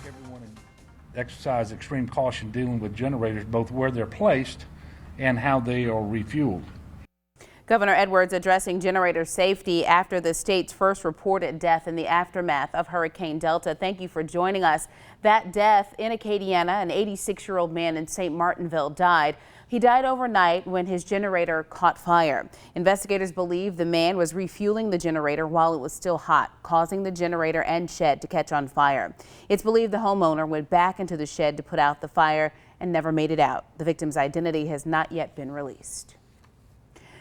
everyone exercise extreme caution dealing with generators, both where they're placed and how they are refueled. Governor Edwards addressing generator safety after the state's first reported death in the aftermath of Hurricane Delta. Thank you for joining us. That death in Acadiana, an 86-year-old man in St. Martinville died. He died overnight when his generator caught fire. Investigators believe the man was refueling the generator while it was still hot, causing the generator and shed to catch on fire. It's believed the homeowner went back into the shed to put out the fire and never made it out. The victim's identity has not yet been released.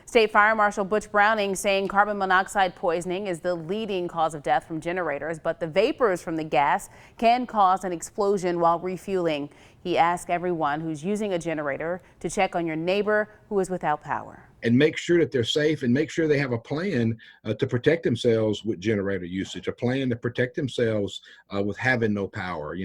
State Fire Marshal Butch Browning saying carbon monoxide poisoning is the leading cause of death from generators, but the vapors from the gas can cause an explosion while refueling. He asked everyone who's using a generator to check on your neighbor who is without power. And make sure that they're safe and make sure they have a plan to protect themselves with generator usage, a plan to protect themselves with having no power.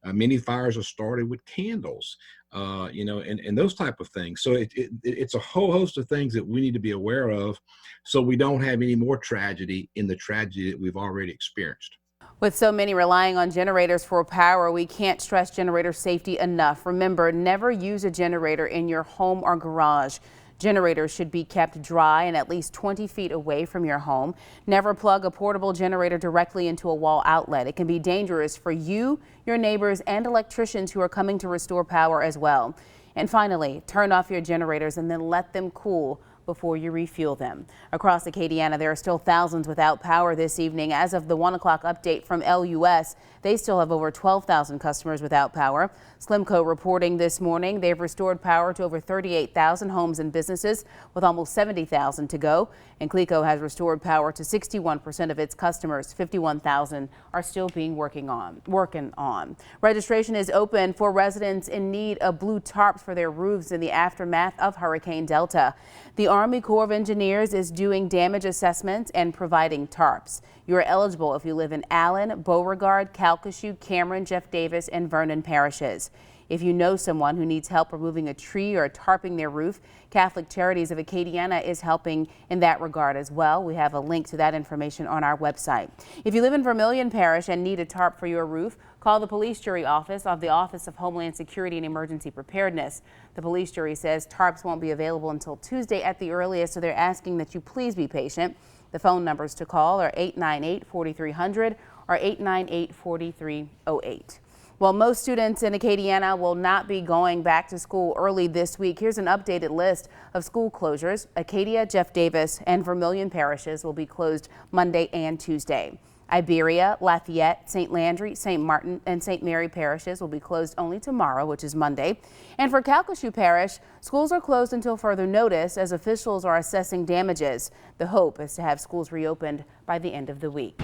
Many fires are started with candles, and those type of things. So it's a whole host of things that we need to be aware of so we don't have any more tragedy in the tragedy that we've already experienced. With so many relying on generators for power, we can't stress generator safety enough. Remember, never use a generator in your home or garage. Generators should be kept dry and at least 20 feet away from your home. Never plug a portable generator directly into a wall outlet. It can be dangerous for you, your neighbors, and electricians who are coming to restore power as well. And finally, turn off your generators and then let them cool before you refuel them. Across Acadiana, there are still thousands without power this evening. As of the 1 o'clock update from LUS, they still have over 12,000 customers without power. Slimco reporting this morning they've restored power to over 38,000 homes and businesses with almost 70,000 to go. And Cleco has restored power to 61% of its customers. 51,000 are still being working on. Registration is open for residents in need of blue tarps for their roofs in the aftermath of Hurricane Delta. The Army Corps of Engineers is doing damage assessments and providing tarps. You are eligible if you live in Allen, Beauregard, Calcasieu, Cameron, Jeff Davis, and Vernon parishes. If you know someone who needs help removing a tree or tarping their roof, Catholic Charities of Acadiana is helping in that regard as well. We have a link to that information on our website. If you live in Vermilion Parish and need a tarp for your roof, call the police jury office of the Office of Homeland Security and Emergency Preparedness. The police jury says tarps won't be available until Tuesday at the earliest, so they're asking that you please be patient. The phone numbers to call are 898-4300 or 898-4308. Well, most students in Acadiana will not be going back to school early this week. Here's an updated list of school closures. Acadia, Jeff Davis, and Vermilion parishes will be closed Monday and Tuesday. Iberia, Lafayette, St. Landry, St. Martin, and St. Mary parishes will be closed only tomorrow, which is Monday. And for Calcasieu Parish, schools are closed until further notice as officials are assessing damages. The hope is to have schools reopened by the end of the week.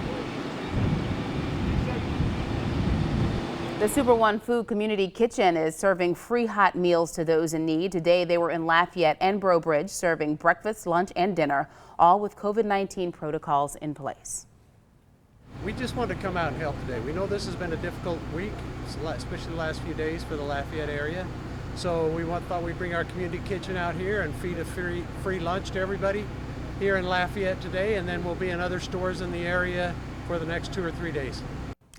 The Super One Food Community Kitchen is serving free hot meals to those in need. Today they were in Lafayette and Breaux Bridge serving breakfast, lunch, and dinner, all with COVID-19 protocols in place. We just wanted to come out and help today. We know this has been a difficult week, especially the last few days for the Lafayette area. So we thought we'd bring our community kitchen out here and feed a free lunch to everybody here in Lafayette today, and then we'll be in other stores in the area for the next 2 or 3 days.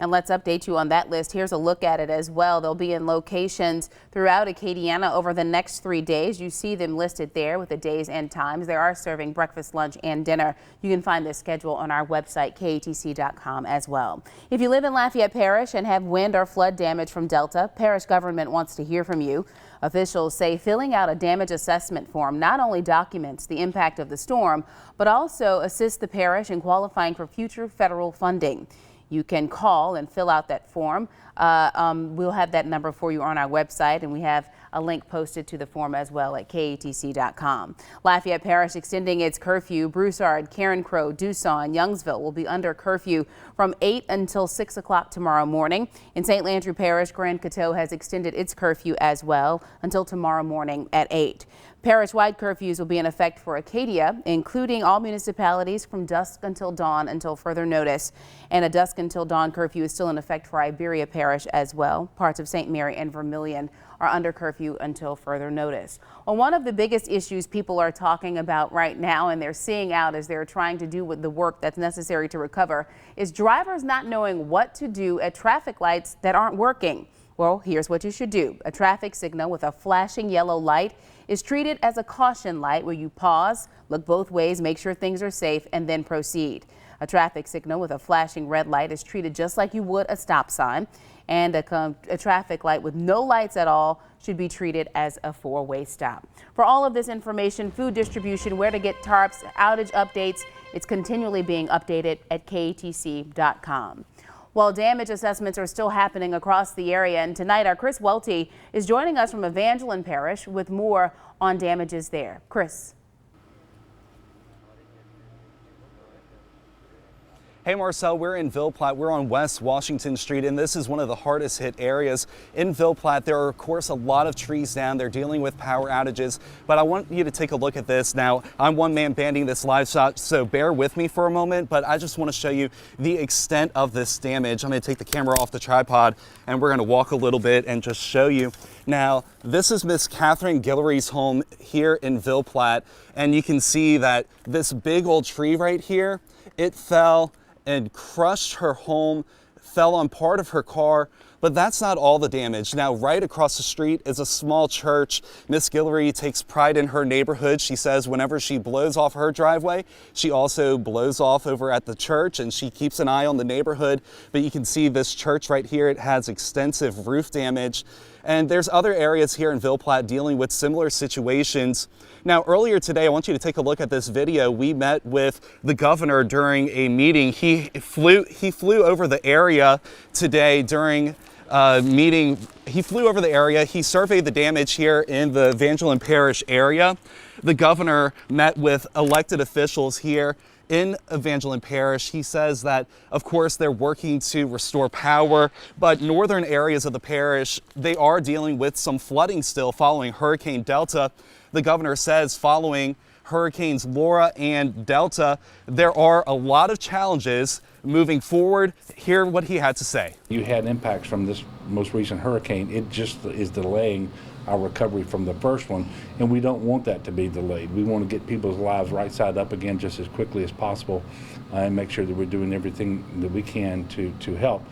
And let's update you on that list. Here's a look at it as well. They'll be in locations throughout Acadiana over the next 3 days. You see them listed there with the days and times. They are serving breakfast, lunch, and dinner. You can find this schedule on our website, KATC.com, as well. If you live in Lafayette Parish and have wind or flood damage from Delta, parish government wants to hear from you. Officials say filling out a damage assessment form not only documents the impact of the storm, but also assists the parish in qualifying for future federal funding. You can call and fill out that form. We'll have that number for you on our website, and we have a link posted to the form as well at KATC.com. Lafayette Parish extending its curfew. Broussard, Carencro, Dussault, and Youngsville will be under curfew from 8 until 6 o'clock tomorrow morning. In St. Landry Parish, Grand Coteau has extended its curfew as well until tomorrow morning at 8. Parish-wide curfews will be in effect for Acadia, including all municipalities from dusk until dawn until further notice. And a dusk until dawn curfew is still in effect for Iberia Parish as well. Parts of St. Mary and Vermilion are under curfew until further notice. Well, one of the biggest issues people are talking about right now, and they're seeing out as they're trying to do with the work that's necessary to recover, is drivers not knowing what to do at traffic lights that aren't working. Well, here's what you should do. A traffic signal with a flashing yellow light is treated as a caution light where you pause, look both ways, make sure things are safe, and then proceed. A traffic signal with a flashing red light is treated just like you would a stop sign. And a traffic light with no lights at all should be treated as a four-way stop. For all of this information, food distribution, where to get tarps, outage updates, it's continually being updated at KATC.com. Well, damage assessments are still happening across the area, and tonight our Chris Welty is joining us from Evangeline Parish with more on damages there. Chris. Hey Marcel, we're in Ville Platte. We're on West Washington Street, and this is one of the hardest hit areas in Ville Platte. There are, of course, a lot of trees down. They're dealing with power outages, but I want you to take a look at this. Now, I'm one man banding this live shot, so bear with me for a moment, but I just want to show you the extent of this damage. I'm going to take the camera off the tripod, and we're going to walk a little bit and just show you. Now, this is Miss Catherine Guillory's home here in Ville Platte, and you can see that this big old tree right here, it fell and crushed her home, fell on part of her car, but that's not all the damage. Now, right across the street is a small church. Miss Guillory takes pride in her neighborhood. She says whenever she blows off her driveway, she also blows off over at the church, and she keeps an eye on the neighborhood. But you can see this church right here, it has extensive roof damage. And there's other areas here in Ville Platte dealing with similar situations. Now, earlier today, I want you to take a look at this video. We met with the governor during a meeting. He flew over the area today during a meeting. He flew over the area. He surveyed the damage here in the Evangeline Parish area. The governor met with elected officials here in Evangeline Parish. He says that, of course, they're working to restore power, but northern areas of the parish, they are dealing with some flooding still following Hurricane Delta. The governor says following Hurricanes Laura and Delta, there are a lot of challenges moving forward. Hear what he had to say. You had impacts from this most recent hurricane. It just is delaying our recovery from the first one, and we don't want that to be delayed. We want to get people's lives right side up again just as quickly as possible, and make sure that we're doing everything that we can to help.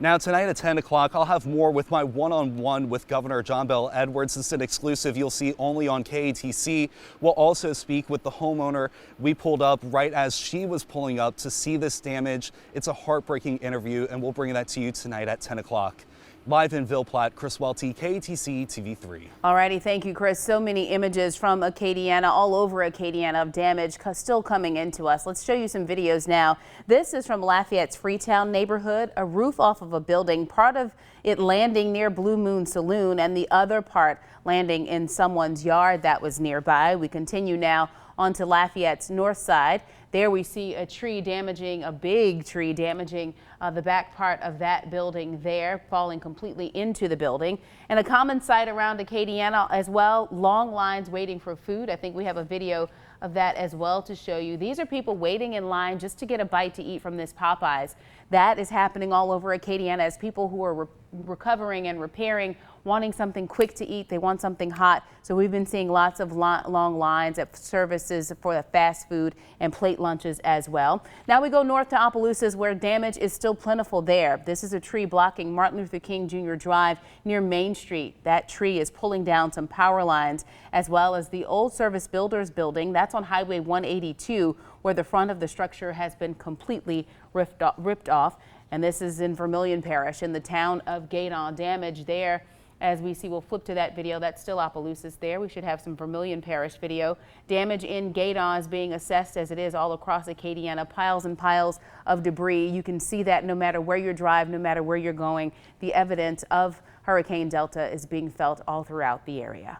Now tonight at 10 o'clock, I'll have more with my one-on-one with Governor John Bel Edwards. This is an exclusive you'll see only on KATC. We'll also speak with the homeowner. We pulled up right as she was pulling up to see this damage. It's a heartbreaking interview, and we'll bring that to you tonight at 10 o'clock. Live in Ville Platte, Chris Welty, KATC TV3. Alrighty, thank you, Chris. So many images from Acadiana, all over Acadiana, of damage still coming into us. Let's show you some videos now. This is from Lafayette's Freetown neighborhood. A roof off of a building, part of it landing near Blue Moon Saloon, and the other part landing in someone's yard that was nearby. We continue now onto Lafayette's north side. There we see a tree damaging, a big tree damaging the back part of that building there, falling completely into the building. And a common sight around Acadiana as well, long lines waiting for food. I think we have a video of that as well to show you. These are people waiting in line just to get a bite to eat from this Popeyes. That is happening all over Acadiana as people who are recovering and repairing, wanting something quick to eat. They want something hot. So we've been seeing lots of long lines at services for the fast food and plate lunches as well. Now we go north to Opelousas, where damage is still plentiful there. This is a tree blocking Martin Luther King Jr. Drive near Main Street. That tree is pulling down some power lines, as well as the old Service Builders building. That's on Highway 182, where the front of the structure has been completely ripped off. And this is in Vermilion Parish in the town of Gueydan. Damage there, as we see, we'll flip to that video. That's still Opelousas there. We should have some Vermilion Parish video. Damage in Gueydan is being assessed as it is all across Acadiana. Piles and piles of debris. You can see that no matter where you drive, no matter where you're going, the evidence of Hurricane Delta is being felt all throughout the area.